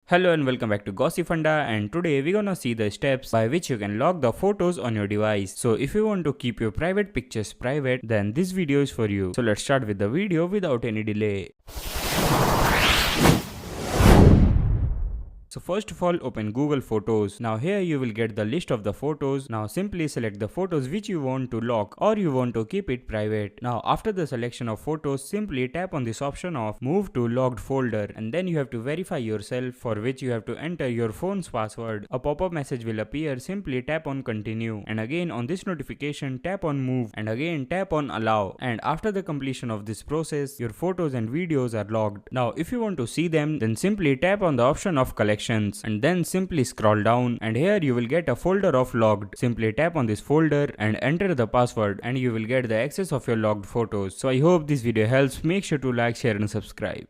Hello and welcome back to Gossipfunda, and today we're gonna see the steps by which you can lock the photos on your device. So if you want to keep your private pictures private, then this video is for you. So let's start with the video without any delay. So first of all, open Google Photos. Now here you will get the list of the photos. Now simply select the photos which you want to lock or you want to keep it private. Now after the selection of photos, simply tap on this option of move to locked folder, and then you have to verify yourself, for which you have to enter your phone's password. A pop-up message will appear. Simply tap on continue, and again on this notification tap on move, and again tap on allow. And after the completion of this process, your photos and videos are logged. Now if you want to see them, then simply tap on the option of collection, and then simply scroll down, and here you will get a folder of logged. Simply tap on this folder and enter the password, and you will get the access of your logged photos. So I hope this video helps. Make sure to like, share and subscribe.